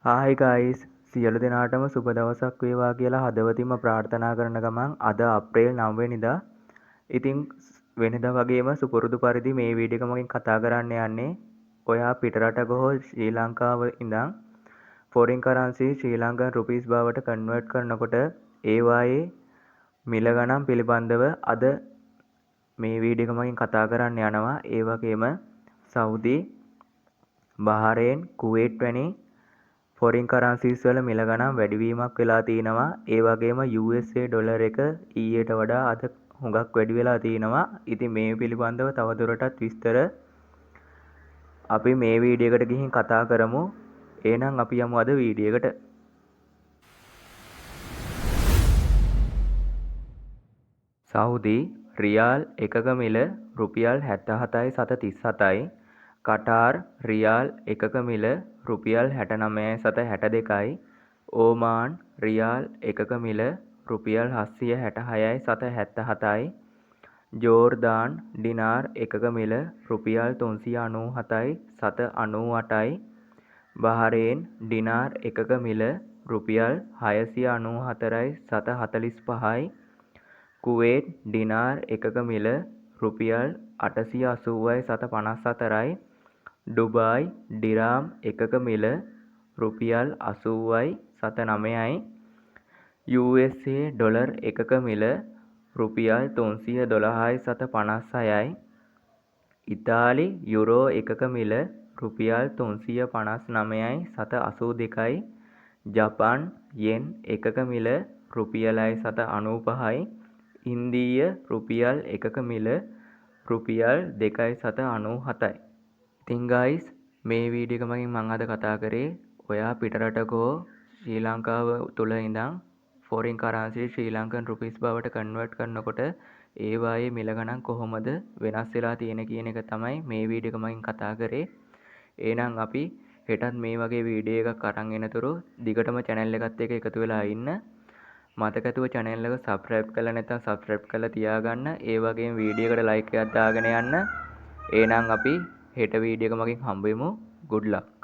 Hi guys, සියලු දෙනාටම සුබ දවසක් වේවා කියලා හදවතින්ම ප්‍රාර්ථනා කරන ගමන් අද අප්‍රේල් 9 වෙනිදා. ඉතින් වෙනදා වගේම සුපුරුදු පරිදි මේ වීඩියෝ එක මගෙන් කතා කරන්න යන්නේ ඔයා පිටරටක හෝ ශ්‍රී ලංකාව ඉඳන් foreign currency ශ්‍රී ලංකන් rupees බවට convert කරනකොට ඒවායේ මිල ගණන් පිළිබඳව අද මේ වීඩියෝ එක මගෙන් කතා කරන්න යනවා. ඒ වගේම සෞදි, බහරේන්, කුවේට් වැනි ෆොරින් කරන්සිස් වල මිල ගණන් වැඩිවීමක් වෙලා තිනවා. ඒ වගේම USA ඩොලර් එක ඊයට වඩා අද හුඟක් වැඩි වෙලා තිනවා. ඉතින් මේ පිළිබඳව තවදුරටත් විස්තර අපි මේ වීඩියෝ එකට ගිහින් කතා කරමු. එහෙනම් අපි යමු අද වීඩියෝ එකට. සෞදි රියාල් එකක මිල රුපියල් 77.37යි. කටාර් රියාල් එකක මිල රුපියල් 69.62යි. ඕමාන් රියාල් එකක මිල රුපියල් 766.77යි. ජෝර්දාන් ඩිනාර් එකක මිල රුපියල් 397.98යි. බහරේන් ඩිනාර් එකක මිල රුපියල් 694.45යි. කුවේට් ඩිනාර් එකක මිල රුපියල් 880.54යි. ඩුබායි ඩිරාම් එකක මිල රුපියල් 80.09යි. USA ඩොලර් එකක මිල රුපියල් 312.56යි. ඉතාලි යුරෝ එකක මිල රුපියල් 359.82යි. ජපාන් යෙන් එකක මිල රුපියලයි 795යි. ඉන්දීය රුපියල් එකක මිල රුපියල් 2.97යි. ඉතින් guys මේ වීඩියෝ එක මගෙන් මම අද කතා කරේ ඔයා පිටරටක හෝ ශ්‍රී ලංකාව තුල ඉඳන් foreign currency ශ්‍රී ලංකන් rupees බවට convert කරනකොට ඒවායේ මිල ගණන් කොහොමද වෙනස් වෙලා තියෙන කියන එක තමයි මේ වීඩියෝ එක මගෙන් කතා කරේ. එහෙනම් අපි හෙටත් මේ වගේ වීඩියෝ එකක් අරන් එනතුරු දිගටම channel එකත් එක්ක එකතු වෙලා ඉන්න. මතකතුව channel එක subscribe කරලා නැත්නම් subscribe කරලා තියාගන්න. ඒ වගේම වීඩියෝ එකට like එකක් දාගෙන යන්න. එහෙනම් අපි හෙට වීඩියෝ එක මගින් හම්බෙමු. good luck.